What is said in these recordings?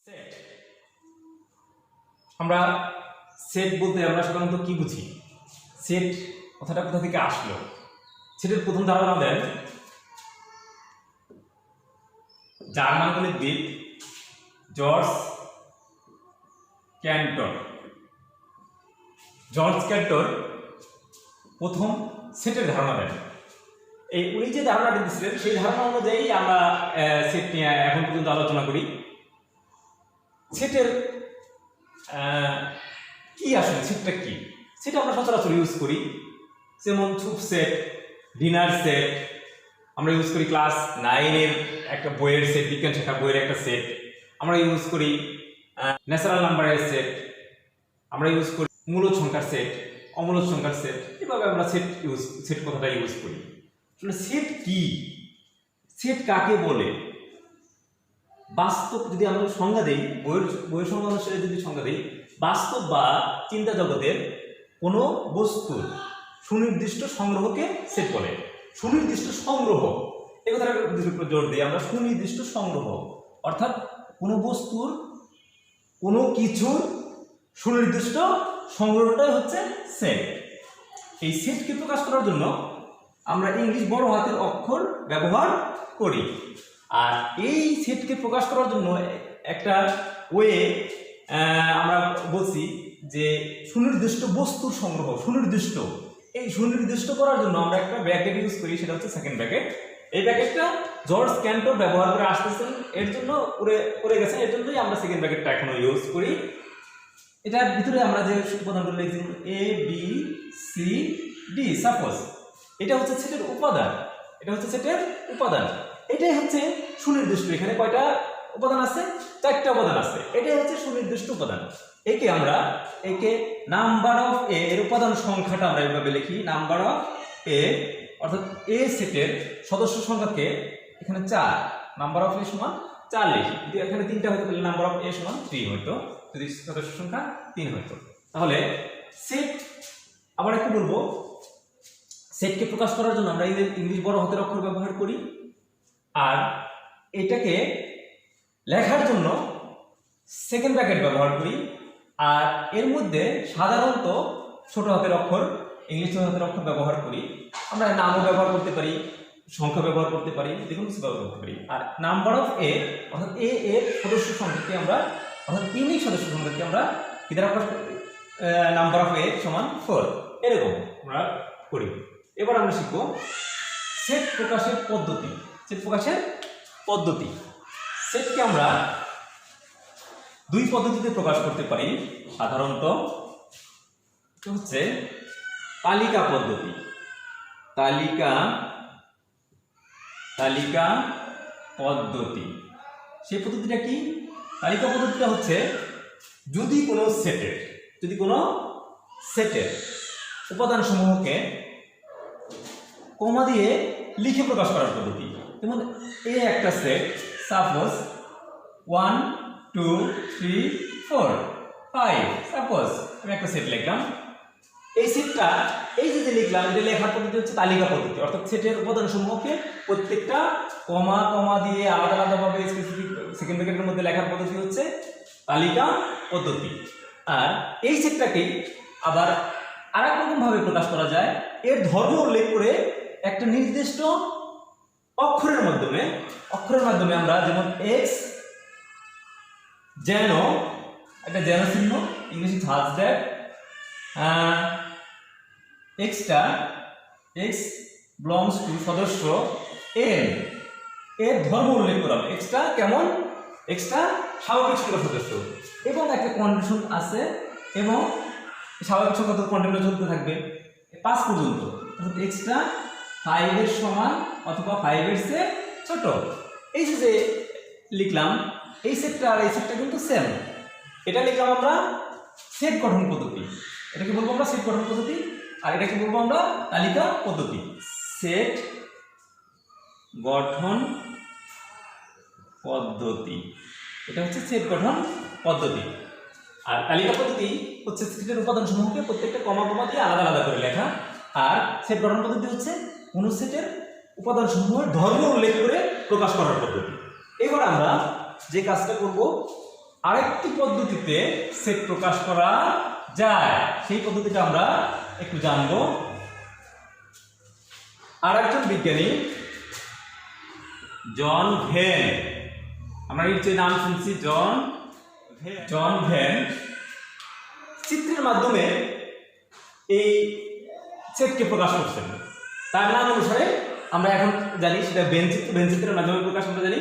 Set আমরা set বলতে আমরা সাধারণত কি বুঝি? সেট কথাটা কোথা থেকে আসলো? সেটের প্রথম ধারণা দেন জার্মান গণিতবিদ জর্জ ক্যান্টর। জর্জ ক্যান্টর প্রথম সেটের ধারণা দেন। উনি যে ধারণাটি দিচ্ছিলেন সেই ধারণা অনুযায়ী আমরা সেট নিয়ে এখন পর্যন্ত আলোচনা করি। সেটের কি আসলে সেটটা কি? সেটা আমরা সচরাচর ইউজ করি, যেমন ছুপ সেট, ডিনার সেট আমরা ইউজ করি। ক্লাস 9-এর একটা বইয়ের সেট, বিজ্ঞান শাখার বইয়ের একটা সেট আমরা ইউজ করি। ন্যাচারাল নাম্বারের সেট আমরা ইউজ করি। মূলদ সংখ্যার সেট, অমূলদ সংখ্যার সেট, এভাবে আমরা সেট কথাটা ইউজ করি। সেট কি? সেট কাকে বলে? বাস্তব যদি আমরা সংজ্ঞা দিই, বইয়ের সংজ্ঞা অনুসারে যদি সংজ্ঞা দিই, বাস্তব বা চিন্তা জগতের কোনো বস্তুর সুনির্দিষ্ট সংগ্রহকে সেট বলে। সুনির্দিষ্ট সংগ্রহ, এই কথাটা জোর দিই আমরা, সুনির্দিষ্ট সংগ্রহ অর্থাৎ কোনো বস্তুর কোনো কিছুর সুনির্দিষ্ট সংগ্রহটাই হচ্ছে সেট। এই সেটকে প্রকাশ করার জন্য আমরা ইংলিশ বড় হাতের অক্ষর ব্যবহার করি। আর এই সেটকে প্রকাশ করার জন্য একটা ওয়ে আমরা বলছি যে সুনির্দিষ্ট বস্তুর সংগ্রহ। এই সুনির্দিষ্ট করার জন্য আমরা একটা ব্র্যাকেট ইউজ করি, সেটা হচ্ছে সেকেন্ড ব্র্যাকেট। এই ব্র্যাকেটটা জর্জ ক্যান্টর ব্যবহার করে আসতেছেন, এর জন্য করে গেছেন, এর জন্যই আমরা সেকেন্ড ব্র্যাকেটটা এখনো ইউজ করি। এটার ভিতরে আমরা যে উপাদানগুলো লিখছি A B C D, suppose এটা হচ্ছে সেটের উপাদান, এটাই হচ্ছে সুনির্দিষ্ট। এখানে কয়টা উপাদান আছে? 4টা উপাদান আছে। এটাই হচ্ছে সুনির্দিষ্ট উপাদান। একে নাম্বার অফ এ, এর উপাদান সংখ্যাটা আমরা এইভাবে লিখি, নাম্বার অফ এ, অর্থাৎ এ সেটের সদস্য সংখ্যাকে এখানে 4, নাম্বার অফ এ সমান 4 লিখি। যদি এখানে 3টা হতো তাহলে নাম্বার অফ এ সমান 3 হইতো, যদি সদস্য সংখ্যা 3 হইতো। তাহলে সেট আবার একটু বলবো, সেটকে প্রকাশ করার জন্য আমরা ইংলিশ বড় হাতের অক্ষর ব্যবহার করি, আর এটাকে লেখার জন্য সেকেন্ড ব্র্যাকেট ব্যবহার করি। আর এর মধ্যে সাধারণত ছোট হাতের অক্ষর, ইংলিশ ছোট হাতের অক্ষর ব্যবহার করি। আমরা নামও ব্যবহার করতে পারি, সংখ্যা ব্যবহার করতে পারি, যেকোনো কিছু ব্যবহার করতে পারি। আর নাম্বার অফ এ, অর্থাৎ এর সদস্য সংখ্যাকে আমরা, অর্থাৎ ইউনিক সদস্য সংখ্যাকে আমরা কি দ্বারা প্রকাশ করি? নাম্বার অফ এ সমান 4, এরকম আমরা করি। এবার আমরা শিখবো সেট প্রকাশের পদ্ধতি। সেটকে আমরা 2 পদ্ধতিতে প্রকাশ করতে পারি সাধারণত। হচ্ছে তালিকা পদ্ধতি। সেই পদ্ধতিটা কি? তালিকা পদ্ধতিটা হচ্ছে যদি কোনো সেটের উপাদান সমূহকে কমা দিয়ে লিখে প্রকাশ করার পদ্ধতি। যেমন এ একটা সেট, সাপোজ 1 2 3 4 5, সাপোজ আমি একটা সেট লিখলাম। এই সেটটা এই যে লিখলাম, এটা লেখার পদ্ধতি হচ্ছে তালিকা পদ্ধতি। অর্থাৎ সেটের উপাদান সমূহকে প্রত্যেকটা কমা দিয়ে আলাদা আলাদাভাবে স্পেসিফিক সেকেন্ড ব্র্যাকেটের মধ্যে লেখার পদ্ধতি হচ্ছে তালিকা পদ্ধতি। আর এই সেটটাকেই আবার আরেক রকম ভাবে প্রকাশ করা যায়, এর ধর্ম উল্লেখ করে একটা নির্দিষ্ট অক্ষরের মাধ্যমে আমরা, যেমন এক্স, যেন একটা যেন চিহ্ন, ইংলিশে such that, extra x belongs to সদস্য এন, এর ধর্ম উল্লেখ করা হবে। এক্সটা কেমন? এক্সটা স্বাভাবিক সংখ্যার সদস্য, এবং একটা কন্ডিশন আছে, এবং স্বাভাবিক সংখ্যা তো কন্টিনিউ চলতে থাকবে 5 পর্যন্ত। অর্থাৎ এক্সটা 5 এর সমান অথবা 5 এর চেয়ে ছোট। এই যে লিখলাম, এই সেটটা আর এই সেটটা কিন্তু সেম। এটা লিখলাম আমরা সেট গঠন পদ্ধতি। এটাকে বলবো আমরা সেট গঠন পদ্ধতি, আর এটাকে বলবো আমরা তালিকা পদ্ধতি। সেট গঠন পদ্ধতি, এটা হচ্ছে সেট গঠন পদ্ধতি। আর তালিকা পদ্ধতি হচ্ছে সেটের উপাদান সমূহকে প্রত্যেকটা কমা দিয়ে আলাদা আলাদা করে লেখা। আর সেট গঠন পদ্ধতি হচ্ছে কোন সেটের উপাদান সমূহের ধর্ম উল্লেখ করে প্রকাশ করার পদ্ধতি। এবার আমরা যে কাজটা করব, আরেকটি পদ্ধতিতে সেট প্রকাশ করা যায়, সেই পদ্ধতিটা আমরা একটু জানবো। আরেকজন বিজ্ঞানী জন ভেন, আমরা এর যে নাম শুনছি জন ভেন, চিত্রের মাধ্যমে এই সেটকে প্রকাশ করছেন। তার নাম অনুসারে আমরা এখন জানি সেটা ভেন চিত্র, ভেন চিত্রের মাধ্যমে প্রকাশ আমরা জানি।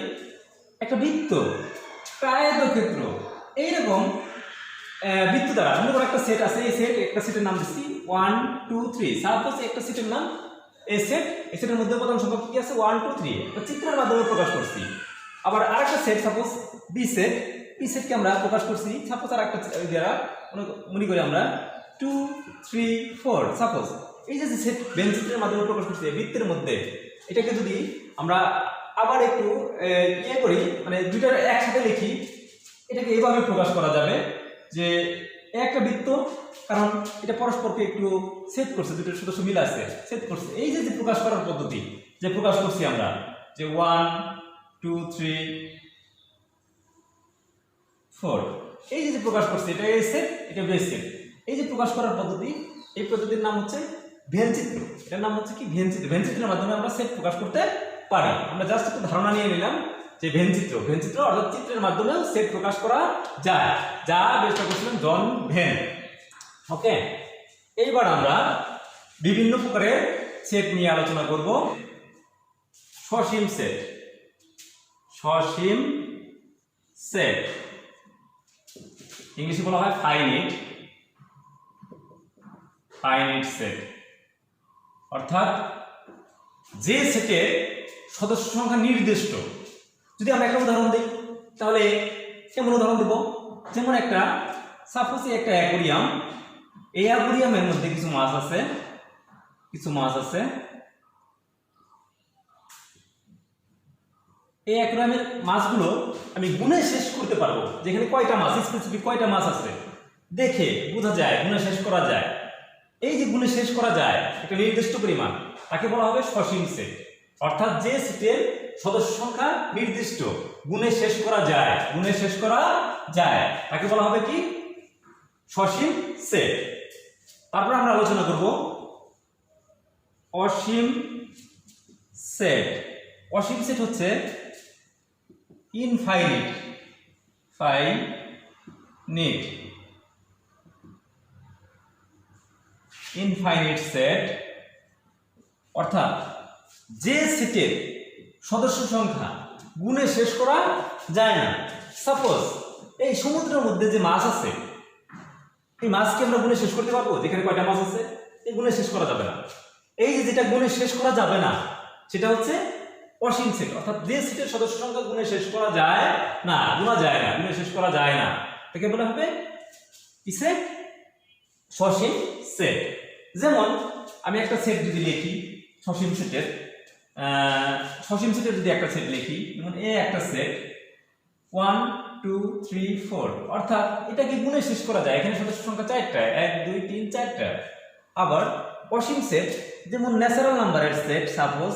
একটা বৃত্ত, আয়তক্ষেত্র, এইরকম বৃত্ত দ্বারা মনে করো একটা সেট আছে, এই সেট, একটা সেটের নাম দিচ্ছি 1 2 3। সাপোজ একটা সেটের নাম এই সেট, এই সেটের মধ্যে উপাদান সংখ্যা কি আছে 1 2 3, তো চিত্রের মাধ্যমে প্রকাশ করছি। আবার আরেকটা set, suppose B set, B সেটকে আমরা প্রকাশ করছি সাপোজ আরেকটা দ্বারা মনে করি আমরা 2 3 4। সাপোজ এই যে সেট ভেন চিত্রের মাধ্যমে প্রকাশ করছি বৃত্তের মধ্যে, এটাকে যদি আমরা আবার একটু ইয়ে করি, মানে দুইটা একসাথে লিখি, এটাকে এইভাবে প্রকাশ করা যাবে যে একটা বৃত্ত, কারণ এটা পরস্পরকে একটু সেট করছে, দুটোর সদস্য মিল আছে, সেট করছে। এই যে প্রকাশ করার পদ্ধতি যে প্রকাশ করছি আমরা যে 1 2 3 4, এই যে প্রকাশ করছি, এটা এই সেট, এটা বেস সেট। এই যে প্রকাশ করার পদ্ধতি, এই পদ্ধতির নাম হচ্ছে ভেন চিত্র। এটার নাম হচ্ছে কি ভেন চিত্র। ভেন চিত্রের মাধ্যমে আমরা সেট প্রকাশ করতে পারি। আমরা জাস্ট একটু ধারণা নিয়ে নিলাম যে ভেন চিত্র, ভেন চিত্র অর্থাৎ চিত্রের মাধ্যমে সেট প্রকাশ করা যায়, যা বেশটা করছিলেন জন ভেন। ওকে, এইবার আমরা বিভিন্ন প্রকারের সেট নিয়ে আলোচনা করব। সসীম সেট, সসীম সেট, ইংলিশে বলা হয় ফাইনাইট, ফাইনাইট সেট, অর্থাৎ যে সেটের সদস্য সংখ্যা নির্দিষ্ট। যদি আমরা একটা উদাহরণ দিই তাহলে কেমন উদাহরণ দেব, যেমন একটা সাপোজ একটা অ্যাকোয়ারিয়াম, এই অ্যাকোয়ারিয়ামের মধ্যে কিছু মাছ আছে, কিছু মাছ আছে। এই অ্যাকোয়ারিয়ামের মাছগুলো আমি গুণে শেষ করতে পারবো, যেখানে কয়টা মাছ, স্পেসিফিক কয়টা মাছ আছে দেখে বোঝা যায়, গুণে শেষ করা যায়। এই যে গুণে শেষ করা যায় একটা নির্দিষ্ট পরিমাণ, তাকে বলা হবে সসীম সেট। অর্থাৎ যে সেটের সদস্য সংখ্যা নির্দিষ্ট, গুণে শেষ করা যায়, গুণে শেষ করা যায়, তাকে বলা হবে কি সসীম সেট। তারপর আমরা আলোচনা করব অসীম সেট। অসীম সেট হচ্ছে ইনফাইনিট, ফাইনিট, ইনফাইনিট সেট, অর্থাৎ যে সেটের সদস্য সংখ্যা গুণে শেষ করা যায় না। সাপোজ এই সমুদ্রের মধ্যে যে মাছ আছে, এই মাছকে আমরা গুণে শেষ করতে পারবো, যেখানে কয়টা মাছ আছে এই গুণে শেষ করা যাবে না। এই যে যেটা গুণে শেষ করা যাবে না সেটা হচ্ছে অসীম সেট, অর্থাৎ যে সেটের সদস্য সংখ্যা গুণে শেষ করা যায় না, গুণা যায় না, গুণে শেষ করা যায় না, তাকে বলা হবে কি সেট, সসীম সেট। যেমন আমি একটা সেট যদি লিখি সসীম সেটের, সসীম সেটের যদি একটা সেট লিখি, যেমন এ একটা সেট 1 2 3 4, অর্থাৎ এটাকে গুণে শেষ করা যায়, এখানে সদস্য সংখ্যা 4টা, 1 2 3 4টা। আবার অসীম সেট যেমন ন্যাচারাল নাম্বারের সেট, সাপোজ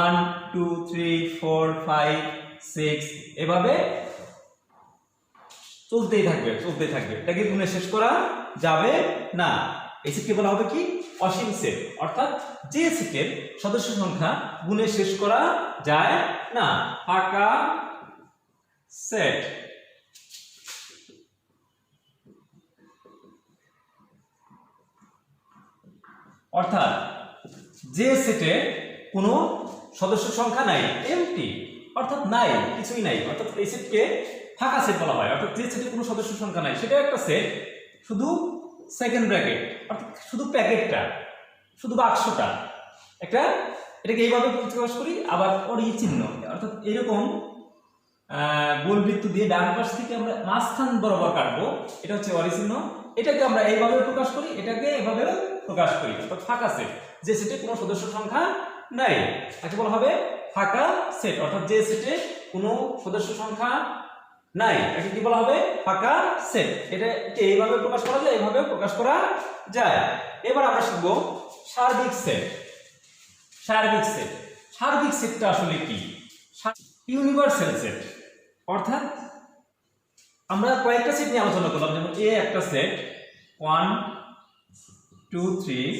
1 2 3 4 5 6, এভাবে চলতেই থাকবে, চলতেই থাকবে, এটাকে গুণে শেষ করা যাবে না। এই সেটকে বলা হবে কি অসীম সেট, অর্থাৎ যে সেটের সদস্য সংখ্যা গুণে শেষ করা যায় না, ফাঁকা সেট। অর্থাৎ যে সেটে কোনো সদস্য সংখ্যা নাই, এমটি, অর্থাৎ নাই, কিছুই নাই, অর্থাৎ এই সেটকে ফাঁকা সেট বলা হয়। অর্থাৎ যে সেটে কোনো সদস্য সংখ্যা নাই সেটা একটা সেট, শুধু সেকেন্ড ব্র্যাকেট, অর্থাৎ শুধু প্যাকেটটা, শুধু বাক্সটা একটা, এটাকে এইভাবে প্রকাশ করি। আবার অরি চিহ্ন, অর্থাৎ এরকম গোল বৃত্ত দিয়ে ডান পাশ থেকে আমরা মাঝখান বরাবর কাটবো, এটা হচ্ছে অরি চিহ্ন। এটাকে আমরা এইভাবে প্রকাশ করি, এটাকে এভাবে প্রকাশ করি, অর্থাৎ ফাঁকা সেট। যে সেটে কোনো সদস্য সংখ্যা নাই তাকে বলা হবে ফাঁকা সেট, অর্থাৎ যে সেটে কোনো সদস্য সংখ্যা নাই তাকে কি বলা হবে ফাঁকা সেট। এটাকে এইভাবে প্রকাশ করা যায়, এইভাবে প্রকাশ করা যায়। এবার আমরা শিখব সার্বিক সেট। সার্বিক সেট, সার্বিক সেটটা আসলে কি? ইউনিভার্সাল সেট, অর্থাৎ আমরা কয়েকটা সেট নিয়ে আলোচনা করলাম, যেমন এ একটা সেট 1 2 3,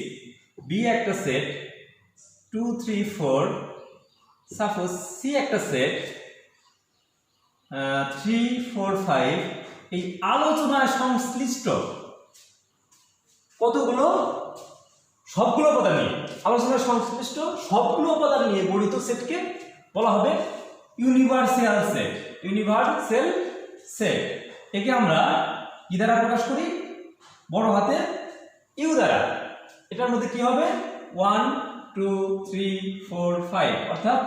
বি একটা সেট 2 3 4, সাপোজ সি একটা সেট 3 4 5। এই আলোচনায় সংশ্লিষ্ট কতগুলো, সবগুলো উপাদান নিয়ে, আলোচনায় সংশ্লিষ্ট সবগুলো উপাদান নিয়ে গঠিত সেটকে বলা হবে ইউনিভার্সাল সেট। ইউনিভার্সাল সেট একে আমরা কি দ্বারা প্রকাশ করি? বড় হাতে ইউ দ্বারা। এটার মধ্যে কি হবে? 1 2 3 4 5, অর্থাৎ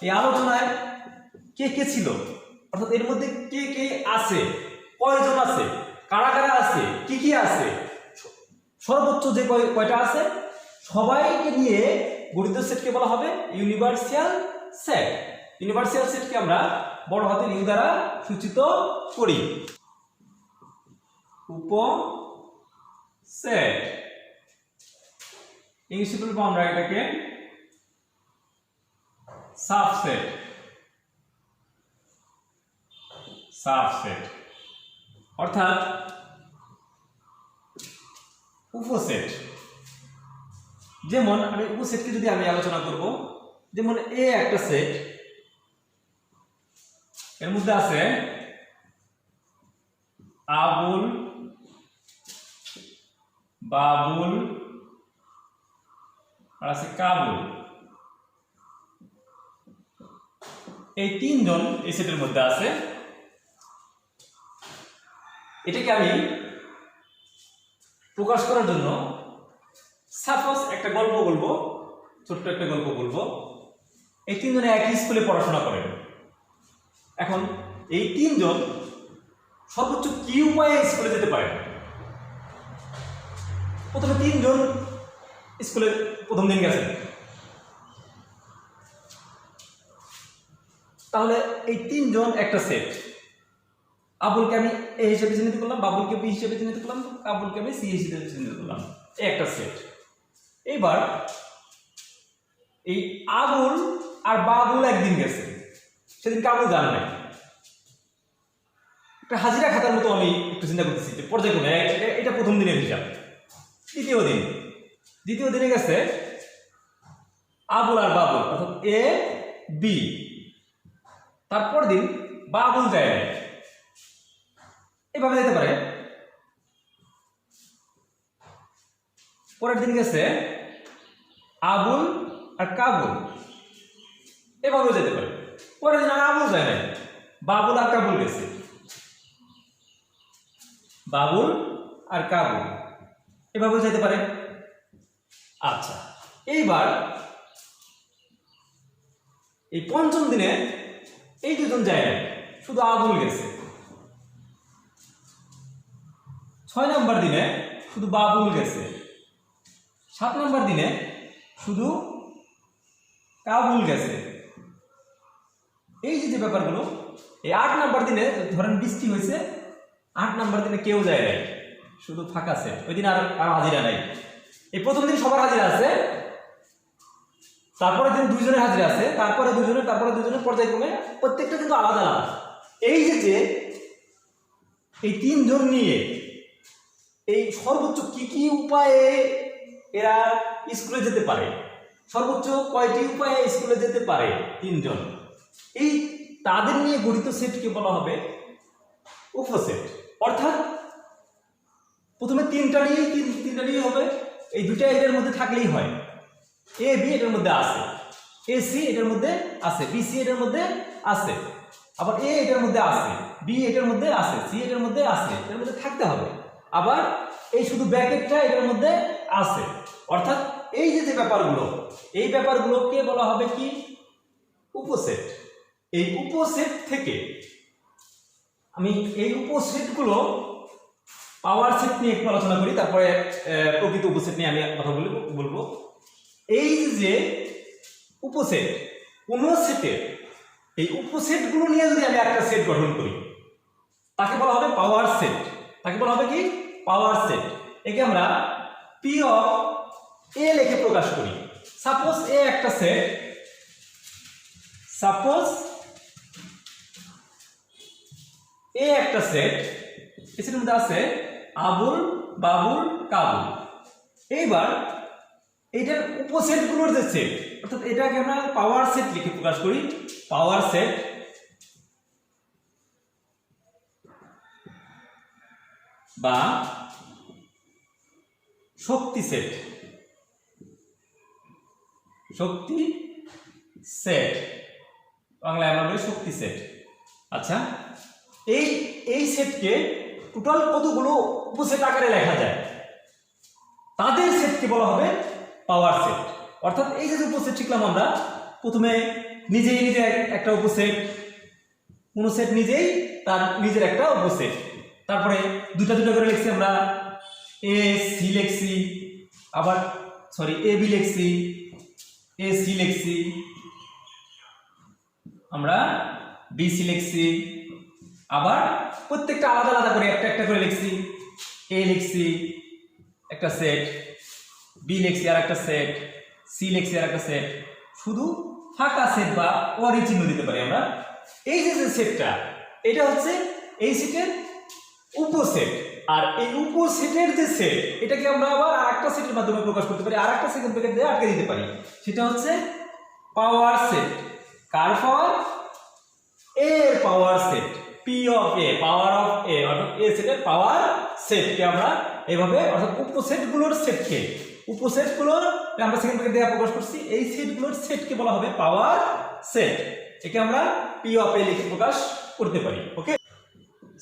এই আলোচনায় কে কে ছিল, অর্থাৎ এর মধ্যে কে কে আছে, কয়জন আছে, কারা কারা আছে, কি কি আছে, সর্বোচ্চ যে কয়টা আছে সবাইকে নিয়ে গঠিত সেটকে বলা হবে ইউনিভার্সাল সেট। ইউনিভার্সাল সেটকে আমরা বড় হাতের ইউ দ্বারা সূচিত করি। উপসেট, ইংলিশে বলবো আমরা এটাকে সাবসেট। সাবসেট অর্থাৎ উপসেট। যেমন আমি উপসেটকে যদি আমি আলোচনা করব, যেমন এ একটা সেট, এর মধ্যে আছে আবুল, বাবুল আর আছে কাবুল। এই তিনজন এই সেটের মধ্যে আছে। এটাকে আমি প্রকাশ করার জন্য সাপোজ একটা গল্প বলবো, ছোট্ট একটা গল্প বলবো। এই তিনজনে একই স্কুলে পড়াশোনা করেন। এখন এই তিনজন সর্বোচ্চ কি উপায়ে স্কুলে যেতে পারে? প্রথমে তিনজন স্কুলে প্রথম দিন গেছেন, তাহলে এই তিনজন একটা সেট। আবুলকে আমি এ হিসেবে চিহ্নিত করলাম, বাবুলকে বি হিসেবে চিহ্নিত করলাম, কাবুলকে আমি সি হিসেবে চিহ্নিত করলাম, একটা সেট। এবার এই আবুল আর বাবুল একদিন গেছে, সেদিন কাবুল জান নাই। একটা হাজিরা খাতার মতো আমি একটু চিন্তা করতেছি যে পর্যায়ক্রমে এটা প্রথম দিনের হিসাব। দ্বিতীয় দিনে গেছে আবুল আর বাবুল, অর্থাৎ এ বি। তারপর দিন বাবুল যায় নাই, এভাবে যেতে পারে। পরের দিন গেছে আবুল আর কাবুল, এভাবে যেতে পারে। পরের দিন আর আবুল যায় নাই, বাবুল আর কাবুল গেছে, বাবুল আর কাবুল এভাবে যেতে পারে। আচ্ছা, এইবার এই পঞ্চম দিনে এই দুজন যায় না, শুধু আবুল গেছে। 6 নম্বর দিনে শুধু বাবুল গেছে। 7 নম্বর দিনে শুধু কাবুল গেছে। এই যে ব্যাপারগুলো, এই 8 নম্বর দিনে ধরেন বৃষ্টি হয়েছে, 8 নম্বর দিনে কেউ যায় নাই, শুধু ফাঁকা সেট। ওই দিন আর হাজিরা নাই। এই প্রথম দিন সবার হাজিরা আছে, তারপরে দিন দুইজনের হাজিরা আছে, তারপরে দুজনের পর্যায়ক্রমে প্রত্যেকটা কিন্তু আলাদা আলাদা। এই যে এই তিনজন নিয়ে এই সর্বোচ্চ কি কি উপায়ে এরা স্কুলে যেতে পারে, সর্বোচ্চ কয়টি উপায়ে স্কুলে যেতে পারে তিনজন, এই তাদের নিয়ে গঠিত সেটকে বলা হবে উপসেট। অর্থাৎ প্রথমে তিনটা নিয়ে হবে, এই দুটা এটার মধ্যে থাকলেই হয়। এ বি এটার মধ্যে আছে, এ সি এটার মধ্যে আছে, বি সি এটার মধ্যে আছে, আবার এ এটার মধ্যে আছে, বি এটার মধ্যে আছে, সি এটার মধ্যে আছে, এটার মধ্যে থাকতে হবে। আবার এই শুধু ব্র্যাকেটটা এটার মধ্যে আছে। অর্থাৎ এই যে ব্যাপারগুলো, এই ব্যাপারগুলোকে বলা হবে কি? উপসেট। এই উপসেট থেকে আমি এই উপসেটগুলো পাওয়ার সেট নিয়ে একটু আলোচনা করি, তারপরে প্রকৃত উপসেট নিয়ে আমি কথা বলবো। এই যে উপসেট, কোন সেটের এই উপসেটগুলো নিয়ে যদি আমি একটা সেট গঠন করি, তাকে বলা হবে পাওয়ার সেট। তাকে বলা হবে কি? Power set. একে আমরা পি অফ এ লিখে প্রকাশ করি। সাপোজ এ একটা সেট, সাপোজ এ একটা সেট, এই সেটের মধ্যে আছে আবুল, বাবুল, কাবুল। এইবার এইটার উপসেট গুলোর যে সেট, অর্থাৎ এটাকে আমরা পাওয়ার সেট লিখে প্রকাশ করি। পাওয়ার সেট বা শক্তি সেট, শক্তি সেট, বাংলায় আমরা বলি শক্তি সেট। আচ্ছা, এই সেটকে টোটাল কতগুলো উপসেট আকারে লেখা যায়, তাদের সেটকে বলা হবে পাওয়ার সেট। অর্থাৎ এই যে উপসেট শিখলাম আমরা, প্রথমে নিজে একটা উপসেট, কোন সেট নিজেই তার নিজের একটা উপসেট, তারপরে দুটা করে লিখছি আমরা, এ সি লিখছি, আবার এ বি লিখছি, এ সি লিখছি, আমরা বি সি লিখছি, আবার প্রত্যেকটা আলাদা আলাদা করে একটা করে লিখছি। এ লিখছি একটা সেট, বি লিখছি আর একটা সেট, সি লিখছি আর একটা সেট, শুধু ফাঁকা সেট বা ওয়ারি চিহ্ন দিতে পারি আমরা। এই যে সেটটা, এটা হচ্ছে এই সেটের উপসেট। আর এই উপসেটের যে সেট, এটাকে আমরা আবার আরেকটা সেটের মাধ্যমে প্রকাশ করতে পারি, আরেকটা সেকেন্ড ব্র্যাকেট দিয়ে আটকে দিতে পারি, সেটা হচ্ছে পাওয়ার সেট। কার পাওয়ার? এর power set, P of A, power of A, অর্থাৎ এ সেটের পাওয়ার সেটকে আমরা এভাবে, অর্থাৎ উপসেটগুলোর সেটকে, উপসেটগুলোর আমরা সেকেন্ড ব্র্যাকেট দিয়ে প্রকাশ করছি, এই সেটগুলোর সেটকে বলা হবে পাওয়ার সেট। একে আমরা পি অফ এ লিখে প্রকাশ করতে পারি। ওকে,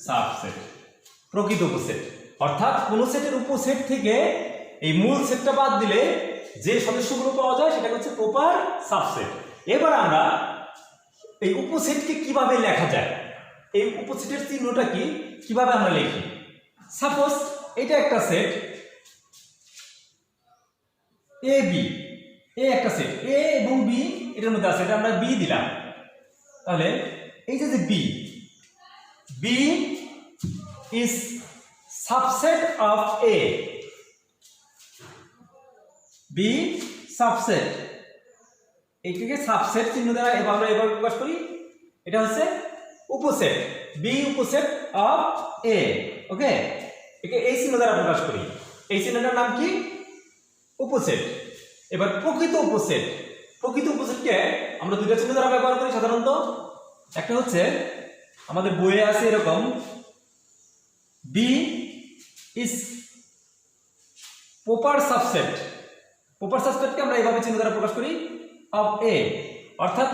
সাবসেট, প্রকৃত উপসেট, অর্থাৎ কোন সেটের উপসেট থেকে এই মূল সেটটা বাদ দিলে যে সদস্যগুলো পাওয়া যায় সেটা হচ্ছে প্রপার সাবসেট। এবার আমরা এই উপসেটকে কিভাবে লেখা যায়, এই উপসেটের চিহ্নটা কি, কিভাবে আমরা লিখি। সাপোজ এটা একটা সেট এ বি, এ একটা সেট এ এবং বি এটার মধ্যে আছে, এটা আমরা বি দিলাম। তাহলে এই যে B, B is subset of A, B subset, এটাকে সাবসেট চিহ্ন দ্বারা এভাবে প্রকাশ করি। এটা হচ্ছে উপসেট, B উপসেট of A। ওকে, একে এই চিহ্ন দ্বারা প্রকাশ করি, এই চিহ্নটার নাম কি? উপসেট। এবার প্রকৃত উপসেট, প্রকৃত উপসেটকে আমরা দুইটা চিহ্ন দ্বারা ব্যবহার করি সাধারণত। একটা হচ্ছে আমাদের বইয়ে আছে এরকম, B is proper subset, proper সাবসেটকে আমরা এইভাবে চিহ্ন দ্বারা প্রকাশ করি অফ A, অর্থাৎ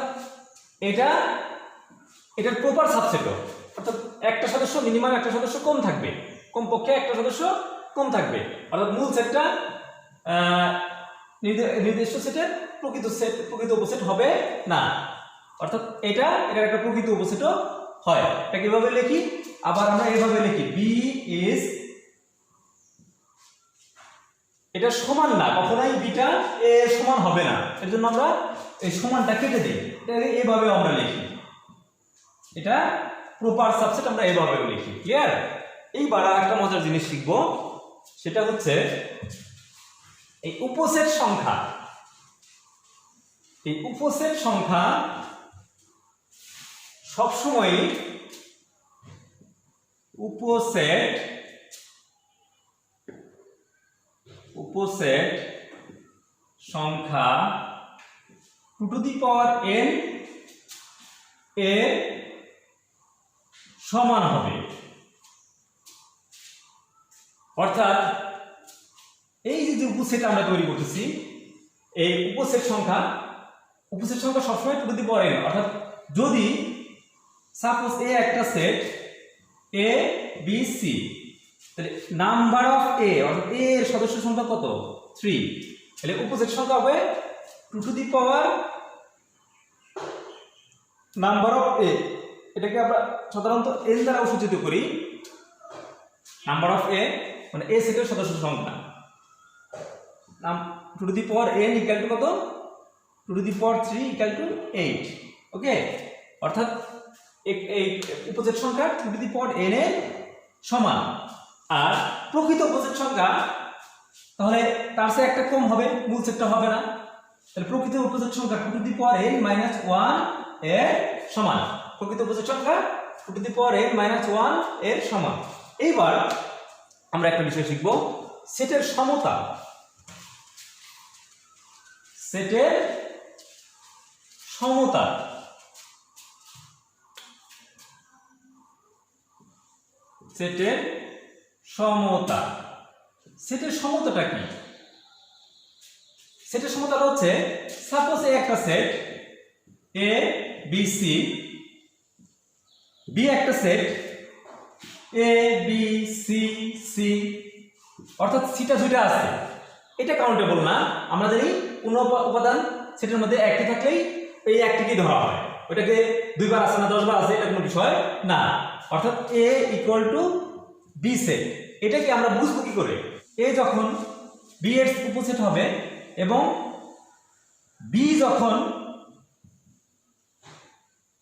এটার প্রপার সাবসেটও, অর্থাৎ একটা সদস্য মিনিমাম একটা সদস্য কম থাকবে, কমপক্ষে একটা সদস্য কম থাকবে, অর্থাৎ মূল সেটটা নির্দিষ্ট সেটের প্রকৃত উপসেট হবে না, অর্থাৎ এটার একটা প্রকৃত উপসেটও হয়। এটা কিভাবে লিখি? আবার আমরা এইভাবে লিখি, বি ইজ, এটা সমান না, কখনোই বিটা এ সমান হবে না, এর জন্য আমরা এই সমানটা কেটে দিই, এটাকে এইভাবে আমরা লিখি, এটা প্রপার সাবসেট আমরা এইভাবে লিখি। ক্লিয়ার? এইবার একটা মজার জিনিস শিখব, সেটা হচ্ছে এই উপসেট সংখ্যা। এই উপসেট সংখ্যা সবসময় উপসেট সংখ্যা 2n এর সমান হবে। অর্থাৎ এই যে উপসেট আমরা তৈরি করতেছি, এই উপসেট সংখ্যা সবসময় 2n, অর্থাৎ যদি সাপোজ এ একটা সেট এ বি সি, তাহলে নাম্বার অফ এ, অর্থাৎ এ এর সদস্য সংখ্যা কত? 3, তাহলে উপসেট সংখ্যা হবে 2 নাম্বার অফ এ। এটাকে আমরা সাধারণত n দ্বারা সূচিত করি। নাম্বার অফ এ মানে এ সেটের সদস্য সংখ্যা, 2n ইকুয়াল টু কত? 2 ইকুয়াল টু 8। ওকে, অর্থাৎ এই উপসেট সংখ্যা 2n এর সমান। আর প্রকৃত উপসেট সংখ্যা তাহলে তার চেয়ে একটা কম হবে, মূল সেটটা হবে না, তাহলে প্রকৃত উপসেট সংখ্যা 2n - 1 এর সমান। প্রকৃত উপসেট সংখ্যা two to the power n minus 1 এর সমান। এইবার আমরা একটা বিষয় শিখব, সেটের সমতা। সেটের সমতা সেটের সমতা সেটের সমতাটা কি? সেটের সমতাটা হচ্ছে, সাপোজ একটা set A B C, B একটা set A B C C, অর্থাৎ সিটা দুইটা আছে, এটা কাউন্টেবল না। আমরা জানি কোনো উপাদান সেটের মধ্যে একটি থাকলেই এই একটিকেই ধরা হয়, ওইটাকে দুইবার আছে না 10 বার আছে এটা কোনো বিষয় না। অর্থাৎ এ ইকুয়াল টু বি সেট, এটাকে আমরা বুঝবো কি করে? এ যখন বি এর উপসেট হবে এবং বি যখন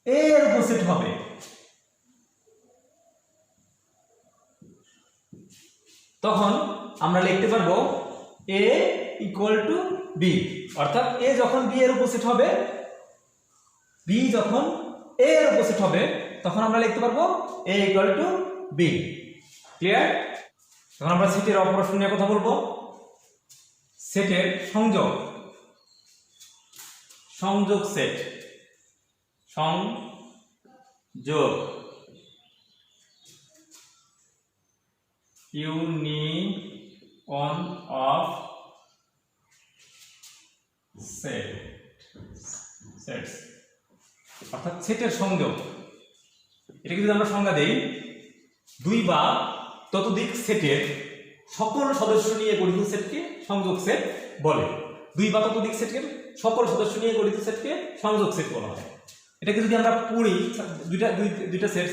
এ এর উপসেট হবে, তখন আমরা লিখতে পারবো এ ইকুয়াল টু বি। অর্থাৎ এ যখন বি এর উপসেট হবে, বি যখন এ এর উপসেট হবে, তখন আমরা লিখতে পারবো এ ইকুয়াল টু বি। ক্লিয়ার? এখন আমরা সেটের অপারেশন নিয়ে কথা বলবো। সেটের সংযোগ, সংযোগ সেট, সংযোগ, ইউনিয়ন অফ সেটস, অর্থাৎ সেটের সংযোগ। এটাকে যদি আমরা সংজ্ঞা দেই, দুই বা ততোধিক সেটের সকল সদস্য নিয়ে গঠিত সেটকে সংযোগ সেট বলে। দুই বা ততোধিক সেটের সকল সদস্য নিয়ে গঠিত সেটকে সংযোগ সেট বলা হয়। এটাকে যদি আমরা পড়ি, দুইটা সেট,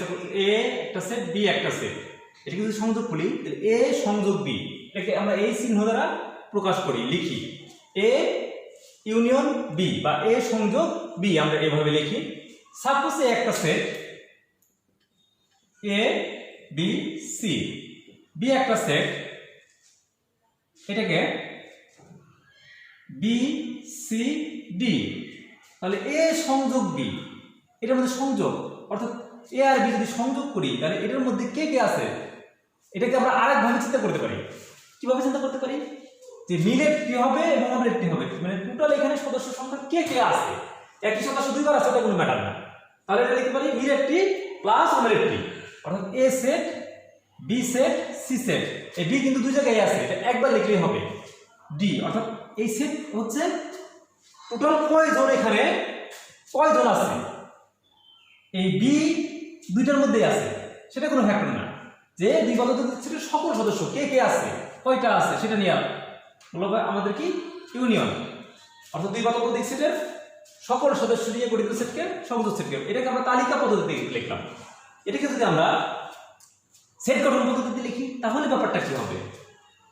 এ একটা সেট, বি একটা সেট, এটাকে যদি সংযোগ করি, এ সংযোগ বি, এটাকে আমরা এই চিহ্ন দ্বারা প্রকাশ করি, লিখি এ ইউনিয়ন বি বা এ সংযোগ বি, আমরা এভাবে লিখি। সাপোজ একটা set A B C, B একটা সেট, এটাকে বি সি ডি, তাহলে এ সংযোগ বি, এটার মধ্যে সংযোগ, অর্থাৎ এ আর বি যদি সংযোগ করি, তাহলে এটার মধ্যে কে কে আছে, এটাকে আমরা আরেকভাবে চিন্তা করতে পারি। কিভাবে চিন্তা করতে পারি? যে মিলেট কি হবে এবং অমলেট কি হবে, মানে টোটাল এখানে সদস্য সংখ্যা কে কে আছে, একই সদস্য দুইবার আছে, এটা কোনো ম্যাটার না। তাহলে এটা লিখতে পারি মিলেট টি প্লাস অমলেট টি, অর্থাৎ A set, B set, C set. এই বি কিন্তু দুই জায়গায় আছে, এটা একবার লিখলেই হবে ডি। অর্থাৎ এই সেট হচ্ছে টোটাল কয়জন, এখানে কয়জন আছে, এই বি দুইটার মধ্যেই আছে, সেটা কোনো ফ্যাক্টর না। যে দুই বা ততোধিক সেটের সকল সদস্য কে কে আছে, কয়টা আছে, সেটা নিয়ে বলা হয় আমাদের কি ইউনিয়ন। অর্থাৎ দুই বা ততোধিক সেটের সকল সদস্য নিয়ে গঠিত সেটকে সংযোগ সেটকে, এটাকে আমরা তালিকা পদ্ধতিতে লিখলাম। এটাকে যদি আমরা সেট গঠন পদ্ধতিতে লিখি, তাহলে ব্যাপারটা কি হবে?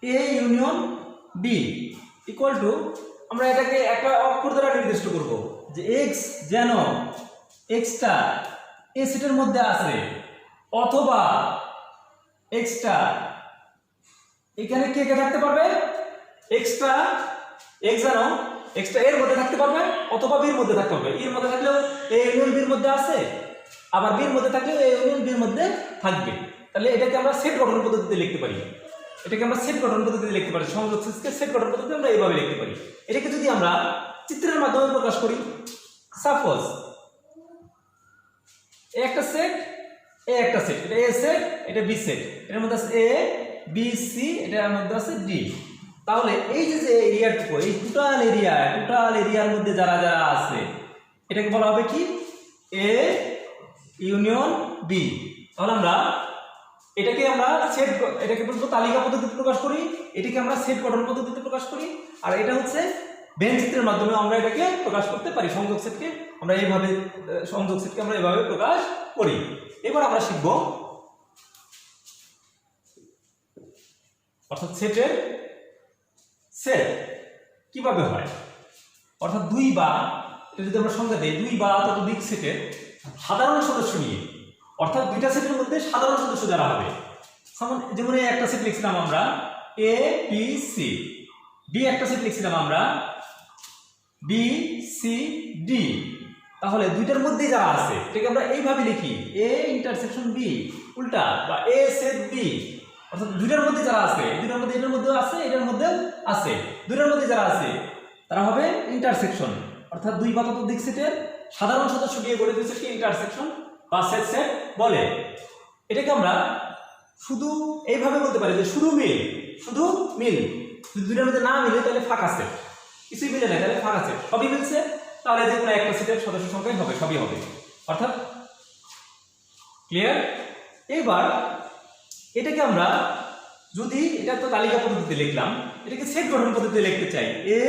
A union B equal to, আমরা এটাকে একটা অক্ষর দ্বারা নির্দিষ্ট করব যে এক্স যেন এক্সটা এ সেটের মধ্যে আছে, অথবা এক্সটা এখানে কে কে থাকতে পারবে, এক্সটা এক্স যেন এক্সটা এর মধ্যে থাকতে পারবে, অথবা বির মধ্যে থাকতে পারবে। এর মধ্যে থাকলেও এ ইউনিয়ন বির মধ্যে আছে, আবার বির মধ্যে থাকলেও এ ইউনিয়ন বির মধ্যে থাকবে। তাহলে এটাকে আমরা সেট গঠন পদ্ধতিতে লিখতে পারি, এটাকে আমরা সেট গঠন পদ্ধতিতে লিখতে পারি, সংযোগ সেটকে সেট গঠন পদ্ধতিতে আমরা এইভাবে লিখতে পারি। এটাকে যদি আমরা চিত্রের মাধ্যমে প্রকাশ করি, সাপোজ এ একটা সেট, এ একটা সেট, এটা এ সেট, এটা বি সেট, এর মধ্যে আছে এ বি সি, এটার মধ্যে আছে ডি। তাহলে এই যে এরিয়াটুকু, এই টোটাল এরিয়ার মধ্যে যারা যারা আছে, এটাকে বলা হবে কি এ ইউনিয়ন বি। তাহলে আমরা এটাকে সেট, এটাকে বলবো তালিকা পদ্ধতিতে প্রকাশ করি, এটাকে আমরা সেট গঠন পদ্ধতিতে প্রকাশ করি, আর এটা হচ্ছে ভেন চিত্রের মাধ্যমে আমরা এটাকে প্রকাশ করতে পারি। সংযোগ সেটকে আমরা এইভাবে প্রকাশ করি। এবার আমরা শিখব অর্থাৎ সেটের সেট কিভাবে হয়। অর্থাৎ দুই বা, যদি আমরা সংজ্ঞা দিই, দুই বা ততোধিক সেটের সাধারণ সদস্য নিয়ে, অর্থাৎ দুইটা সেটের মধ্যে সাধারণ সদস্য যারা হবে, যেমন একটা সেট লিখছিলাম আমরা এ বি সি, বি একটা সেট লিখছিলাম আমরা বি সি ডি, তাহলে দুইটার মধ্যে যারা আছে এটাকে আমরা এইভাবে লিখি এ ইন্টারসেকশন বি, উল্টা বা এ ছেদ বি, অর্থাৎ দুইটার মধ্যে যারা আছে, দুইটার মধ্যে এটার মধ্যেও আছে, এটার মধ্যেও আছে, দুইটার মধ্যে যারা আছে তারা হবে ইন্টারসেকশন, অর্থাৎ দুই বা ততোধিক সেটের সাধারণ সদস্য নিয়ে গড়ে তুলেছে কি ইন্টারসেকশন বা সেট সেট বলে। এটাকে আমরা শুধু এইভাবে বলতে পারি যে শুধু মিল, শুধু মিল, যদি দুইটার মধ্যে না মিলে তাহলে ফাঁকা সেট, কিছুই মিলে না তাহলে ফাঁকা সেট, সবই মিলছে তাহলে যে কোনো একটা সেটের সদস্য সংখ্যাই হবে, সবই হবে, অর্থাৎ ক্লিয়ার। এবার এটাকে আমরা যদি এটা তো তালিকা পদ্ধতিতে লিখলাম, এটাকে সেট গঠন পদ্ধতিতে লিখতে চাই এ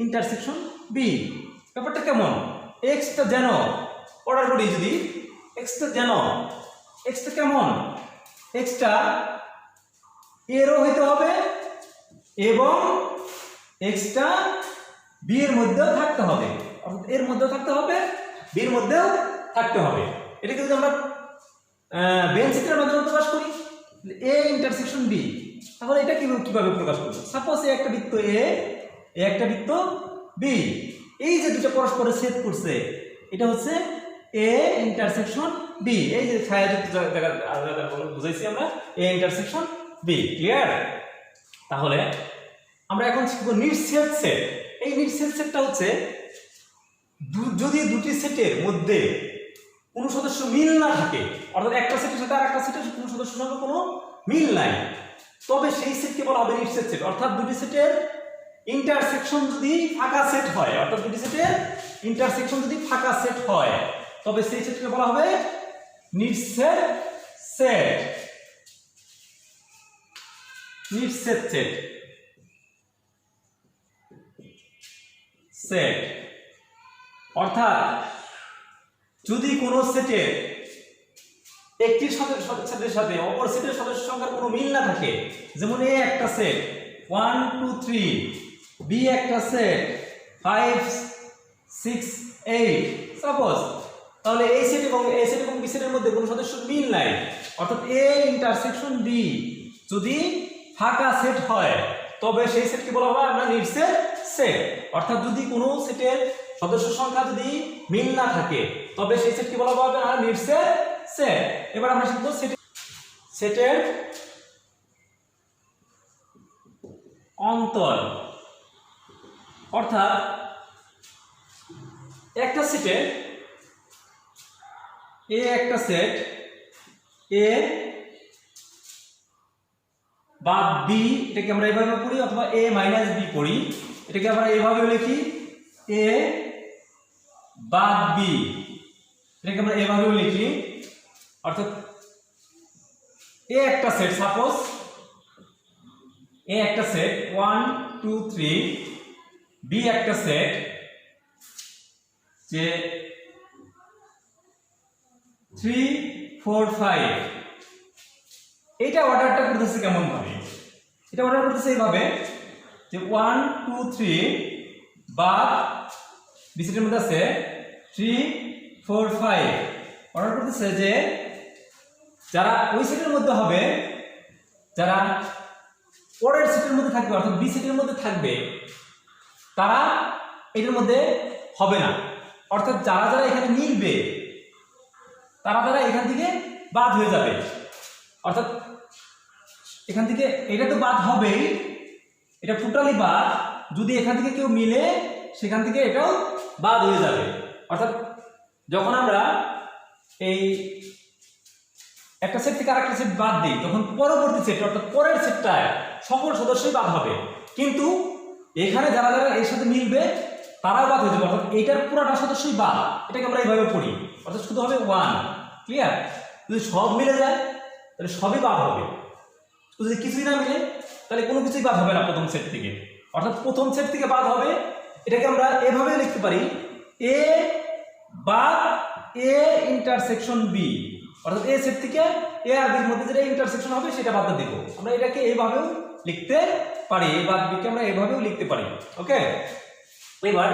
ইন্টারসেকশন বি। ব্যাপারটা কেমন, এক্সটা যেন অর্ডার করি, যদি এক্সটা যেন, এক্সটা কেমন, এক্সটা এরও হইতে হবে এবং এক্সটা বি এর মধ্যেও থাকতে হবে, অর্থাৎ এর মধ্যেও থাকতে হবে, বি এর মধ্যেও থাকতে হবে। এটাকে যদি আমরা বেন চিত্রের মাধ্যমে প্রকাশ করি এ ইন্টারসেকশন বি, তাহলে এটা কিভাবে প্রকাশ করব? সাপোজ এ একটা বৃত্ত এ, এ একটা বৃত্ত বি, এই যে দুটো পরস্পরের ছেদ করছে এটা হচ্ছে এ ইন্টারসেকশন বি, এই যে ছায়াযুক্ত জায়গা বুঝাইছি আমরা এ ইন্টারসেকশন বি, ক্লিয়ার। তাহলে আমরা এখন শিখব নিঃছেদ সেট। এই নিঃছেদ সেটটা হচ্ছে যদি দুটি সেটের মধ্যে কোনো সদস্য মিল না থাকে, অর্থাৎ একটা সেটের সাথে আরেকটা সেটের কোনো সদস্যের সঙ্গে কোনো মিল নাই, তবে সেই সেটকে বলা হবে নিঃছেদ সেট। অর্থাৎ দুটি সেটের ইন্টারসেকশন যদি ফাঁকা সেট হয়, অর্থাৎ দুটি সেটের ইন্টারসেকশন যদি ফাঁকা সেট হয় তবে সেই সেটকে বলা হবে নিঃছেদ সেট, নিঃছেদ সেট, সেট। অর্থাৎ যদি কোনো সেটের একটি সেটের সাথে অপর সেটের সদস্য সংখ্যার কোনো মিল না থাকে, যেমন এ একটা সেট 1 2 3, বি একটা সেট 5 6 8 সাপোজ, তাহলে এই সেট এবং এই সেট এবং বি সেটের মধ্যে কোনো সদস্য মিল নাই, অর্থাৎ এ ইন্টারসেকশন বি যদি ফাঁকা সেট হয় তবে সেই সেটকে বলা হবে আমরা নিঃছেদ সেট। অর্থাৎ যদি কোনো সেটের সদস্য সংখ্যা যদি মিল না থাকে তবে সেই সেটকে বলা হবে আমরা নিঃছেদ সেট। এবার আমরা শিখব সেটের অন্তর, অর্থাৎ একটা সেটে এ একটা সেট এ বাদ বি, এটাকে আমরা এভাবে পড়ি অথবা এ মাইনাস বি পড়ি, এটাকে আমরা এভাবে লিখি এ বাদ বি, এটাকে আমরা এভাবেও লিখি, অর্থাৎ এ একটা সেট, সাপোজ এ একটা সেট 1 2 3, বি একটা সেট যে 3 4 5। এইটা অর্ডারটা করতেছে কেমন ভাবে, এটা অর্ডার করতেছে এইভাবে যে 1 2 3 বা বি সেটের মধ্যে আছে 3 4 5, অর্ডার করতেছে যে যারা ওই সেটের মধ্যে হবে, যারা পরের সেটের মধ্যে থাকবে অর্থাৎ বি সেটের মধ্যে থাকবে তারা এটার মধ্যে হবে না, অর্থাৎ যারা যারা এখানে মিলবে তারা তারা এখান থেকে বাদ হয়ে যাবে, অর্থাৎ এখান থেকে এটা তো বাদ হবেই, এটা টোটালি বাদ, যদি এখান থেকে কেউ মিলে সেখান থেকে এটাও বাদ হয়ে যাবে। অর্থাৎ যখন আমরা এই একটা সেট থেকে আরেকটা সেট বাদ দিই তখন পরবর্তী সেট অর্থাৎ পরের সেটটায় সকল সদস্যই বাদ হবে, কিন্তু এখানে যারা যারা এর সাথে মিলবে তারাও বাদ হয়ে যাবে, অর্থাৎ এইটার পুরোটা সদস্যই বাদ। এটাকে আমরা এইভাবে পড়ি, অর্থাৎ শুধু হবে 1, ক্লিয়ার। যদি সব মিলে যায় তাহলে সবই বাদ হবে, যদি কিছুই না মিলে তাহলে কোনো কিছুই বাদ হবে না প্রথম সেট থেকে, অর্থাৎ প্রথম সেট থেকে বাদ হবে। এটাকে আমরা এভাবে লিখতে পারি এ বাদ এ ইন্টারসেকশন বি, অর্থাৎ এ সেট থেকে এ আর বির মধ্যে যেটা ইন্টারসেকশন হবে সেটা বাদ দেব। আমরা এটাকে এইভাবেও লিখতে পারি, এই বাদ বিকে আমরা এইভাবেও লিখতে পারি, ওকে। এবার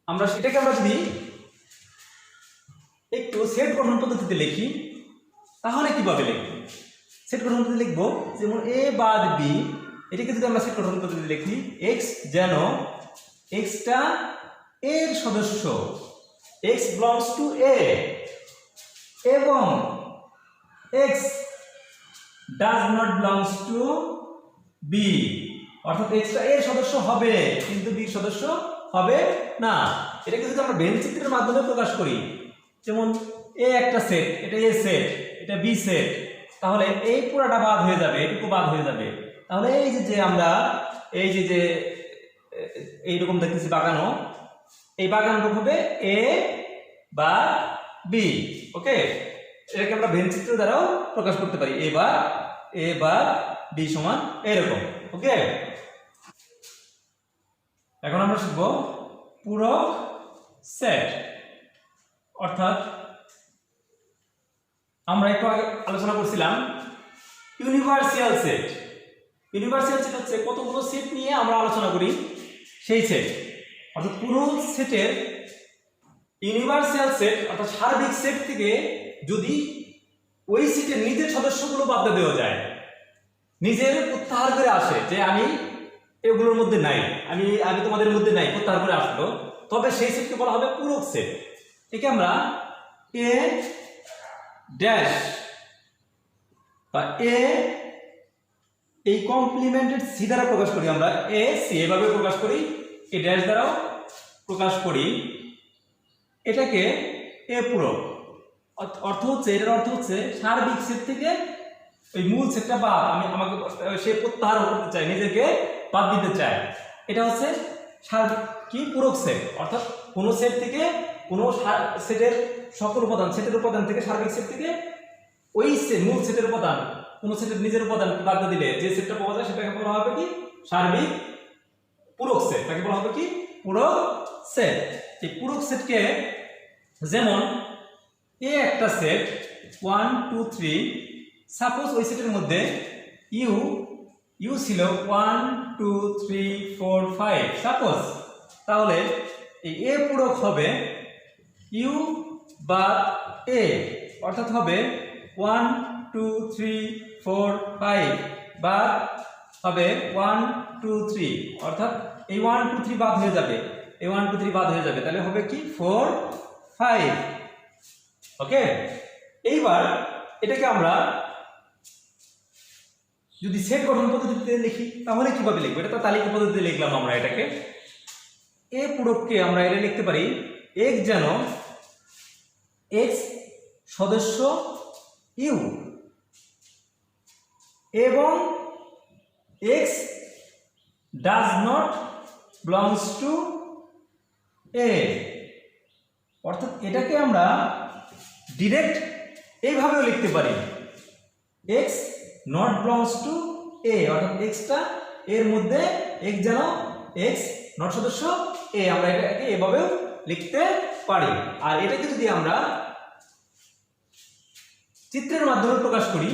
আমরা সেটাকে আমরা যদি একটু সেট গঠন পদ্ধতিতে লিখি তাহলে কিভাবে লিখব? সেট গঠন পদ্ধতি লিখব যেমন এ বাদ বি, এটাকে যদি আমরা সেট গঠন পদ্ধতিতে লিখি এক্স যেন এক্সটা এর সদস্য x belongs to A এবং x does not belongs to B, অর্থাৎ x টা এর সদস্য হবে কিন্তু b সদস্য হবে না। এটাকে যদি আমরা ভেন চিত্রের মাধ্যমে প্রকাশ করি, যেমন a একটা সেট, এটা a সেট, এটা b সেট, তাহলে এই পুরোটা বাদ হয়ে যাবে, এটুকু বাদ হয়ে যাবে। তাহলে এই যে আমরা এই যে এইরকম দেখতেছি বাগানো, এই বাগানটা হবে a বা b। ওকে, এটাকে আমরা ভেন চিত্র দ্বারাও প্রকাশ করতে পারি, a বা b সমান এরকম। ওকে, এখন আমরা শিখব পূরক সেট, অর্থাৎ আমরা একটু আগে আলোচনা করছিলাম ইউনিভার্সাল সেট। ইউনিভার্সাল সেট হচ্ছে কতগুলো সেট নিয়ে আমরা আলোচনা করি সেই সেট, অর্থাৎ পুরো সেটের ইউনিভার্সাল সেট অর্থাৎ সার্বিক সেট থেকে যদি ওই সেটের নিজের সদস্যগুলো বাদ দেওয়া যায়, নিজের প্রত্যাহার করে আসে যে আমি এগুলোর মধ্যে নাই, আমি তোমাদের মধ্যে নাই, প্রত্যাহার করে আসলো, তবে সেই সেটকে বলা হবে পূরক সেট। একে আমরা এ ড্যাশ বা এ এই কমপ্লিমেন্টেড সি দ্বারা প্রকাশ করি, আমরা এ সি এভাবে প্রকাশ করি, এ ড্যাশ দ্বারাও প্রকাশ করি। এটাকে এ পূরক অর্থ হচ্ছে, এটার অর্থ হচ্ছে সার্বিক সেট থেকে ওই মূল সেটটা বাদ আমাকে সে প্রত্যাহার করতে চায়, নিজেকে বাদ দিতে চায়, এটা হচ্ছে সার্বিক কি পূরক সেট। অর্থাৎ কোনো সেট থেকে কোনো সেটের সকল উপাদান, সেটের উপাদান থেকে সার্বিক সেট থেকে ওই মূল সেটের উপাদান, কোনো সেটের নিজের উপাদান বাদ দিলে যে সেটটা পাওয়া যায় সেটাকে বলা হবে কি সার্বিক পূরক সেট। তাকে বলা হবে কি পূরক সেট। এই পূরক সেটকে যেমন এ একটা সেট 1 2 3, সাপোজ ওই সেটের মধ্যে ইউ ছিল 1 2 3 4 5 সাপোজ, তাহলে এই এ পূরক হবে ইউ বা এ, অর্থাৎ হবে 1 2 3 4 5 বা হবে 1 2 3, অর্থাৎ এই 1 2 3 বাদ হয়ে যাবে, এই 1 2 3 বাদ হয়ে যাবে, তাহলে হবে কি 4 5। ওকে, এইবার এটাকে আমরা যদি সেট গঠন পদ্ধতিতে লিখি তাহলে কিভাবে লিখবো? এটা তো তালিকা পদ্ধতিতে লিখলাম আমরা। এটাকে এ পূরককে আমরা এটা লিখতে পারি x যেন x সদস্য ইউ এবং x does not belongs to A, অর্থাৎ এটাকে আমরা ডিরেক্ট এইভাবেও লিখতে পারি x not belongs to A, অর্থাৎ x টা এর মধ্যে, x যেন x not সদস্য A, আমরা এটাকে এভাবেও লিখতে পারি। আর এটাকে যদি আমরা চিত্রের মাধ্যমে প্রকাশ করি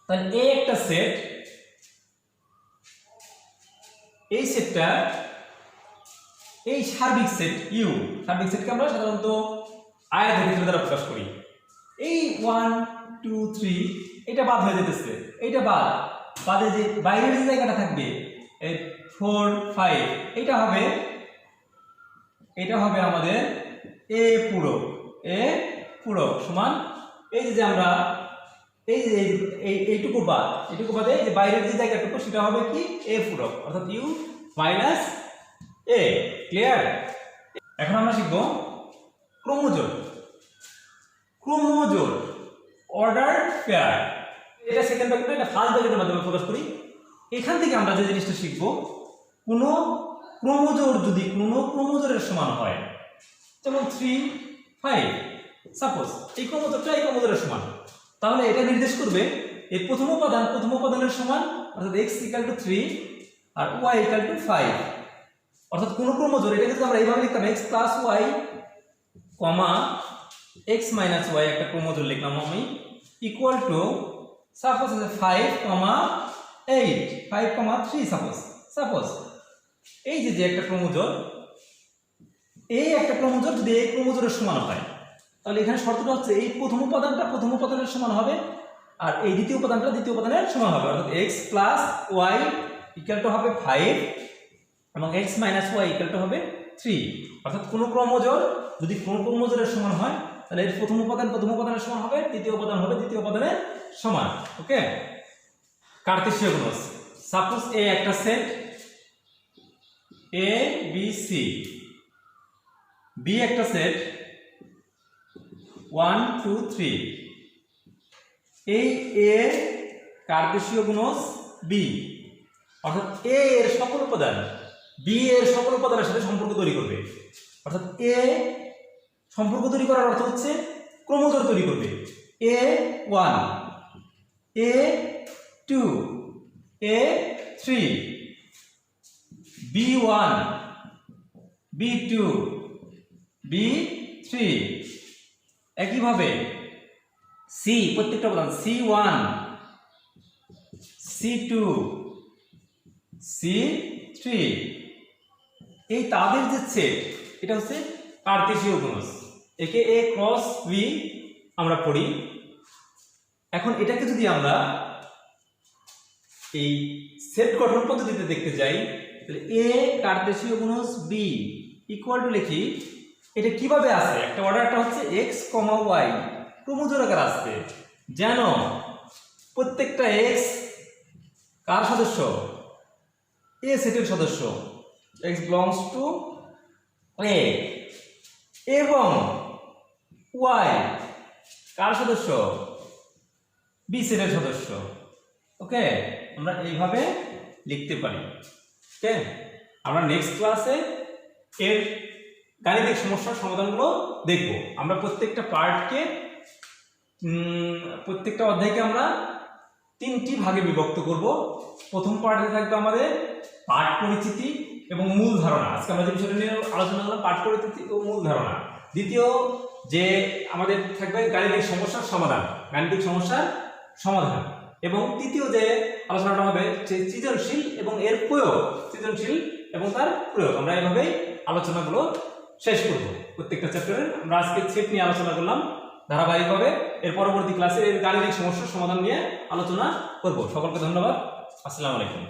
তাহলে এ একটা সেট, এই সেটটা এই সার্বিক সেট ইউ, সার্বিক সেটকে আমরা সাধারণত আয়তক্ষেত্র দ্বারা প্রকাশ করি। এই 1 2 3 এটা বাদ হয়ে যেতেছে, এইটা বাদে যে বাইরের যে জায়গাটা থাকবে 4 5, এটা হবে আমাদের এ পূরক সমান এই যে আমরা এই যে এইটুকু বাদে যে বাইরের যে জায়গাটুকু সেটা হবে কি এ পূরক, অর্থাৎ ইউ মাইনাস এ। ক্লিয়ার? এখন আমরা শিখব ক্রমজোড় অর্ডার পেয়ার। এটা সেকেন্ড ব্র্যাকেট, এটা ফার্স্ট ব্র্যাকেটের মাধ্যমে প্রকাশ করি। এখান থেকে আমরা যে জিনিসটা শিখব, কোনো ক্রমজোড়ের সমান হয়, যেমন 3 5 সাপোজ এই ক্রমজোড়ের সমান, তাহলে এটা নির্দেশ করবে এর প্রথম উপাদানের সমান, অর্থাৎ x = 3 আর y = 5। অর্থাৎ কোন ক্রমজোড়, এটাকে যদি আমরা এইভাবে লিখতাম x + y, x - y একটা ক্রমজোড় লিখলাম আমি, ইকুয়াল টু সাপোজ 5, 8 5, 3 সাপোজ এই যে একটা ক্রমজোড়, এই একটা ক্রমজোড় যদি এই ক্রমজোড়ের সমান হয়, তাহলে এখানে শর্তটা হচ্ছে এই প্রথম উপাদানের সমান হবে আর এই দ্বিতীয় উপাদানের সমান হবে, অর্থাৎ x + y = হবে 5 এবং x - y = হবে 3। অর্থাৎ কোন ক্রমজোড় যদি ক্রমজোড়ের সমান হয় তাহলে এর প্রথম উপাদানের সমান হবে, দ্বিতীয় উপাদান হবে দ্বিতীয় উপাদানের সমান। ওকে, কার্তেশীয় গুণজ, সাপোজ এ একটা set A B C, B একটা সেট 1 2 3, এই এ কার্তেশীয় গুণজ বি, অর্থাৎ এ এর সকল উপাদান বি এর সকল উপাদানের সাথে সম্পর্ক তৈরি করবে। অর্থাৎ এ সম্পর্ক তৈরি করার অর্থ হচ্ছে ক্রমজোড় তৈরি করবে। A1 A2 A3 B1 B2 B3, একইভাবে সি প্রত্যেকটা উপাদান C1 C2 C3, এই তাদের যে সেট এটা হচ্ছে কার্তেশীয় গুণজ, একে এ ক্রস বি আমরা পড়ি। এখন এটাকে যদি আমরা এই সেট গঠন পদ্ধতিতে দেখতে যাই তাহলে এ কার্তেশীয় গুণজ বি ইকুয়াল টু লিখি, এটা কিভাবে আসে, একটা অর্ডারটা হচ্ছে x, y ক্রমজোড় আকারে আসছে, যেন প্রত্যেকটা x কার সদস্য, এ সেটের সদস্য, x belongs to a, এবং y কার সদস্য, বি সেটের সদস্য। ওকে, আমরা এইভাবে লিখতে পারি। ওকে, আমরা নেক্সট ক্লাসে এর গাণিতিক সমস্যার সমাধানগুলো দেখব। আমরা প্রত্যেকটা পার্টকে প্রত্যেকটা অধ্যায়কে আমরা 3টি ভাগে বিভক্ত করব। প্রথম পার্টে থাকবে আমাদের পাঠ পরিচিতি এবং মূল ধারণা, আজকে আমরা যে বিষয়টা নিয়ে আলোচনা করলাম পাঠ পরিচিতি ও মূল ধারণা। দ্বিতীয় যে আমাদের থাকবে গাণিতিক সমস্যার সমাধান, এবং তৃতীয় যে আলোচনাটা হবে সৃজনশীল এবং এর প্রয়োগ, সৃজনশীল এবং তার প্রয়োগ। আমরা এইভাবেই আলোচনাগুলো শেষ করব। প্রত্যেকটা চ্যাপ্টারে আমরা আজকে সেট নিয়ে আলোচনা করলাম ধারাবাহিকভাবে, এর পরবর্তী ক্লাসে এর গাণিতিক সমস্যার সমাধান নিয়ে আলোচনা করব। সকলকে ধন্যবাদ, আসসালামু আলাইকুম।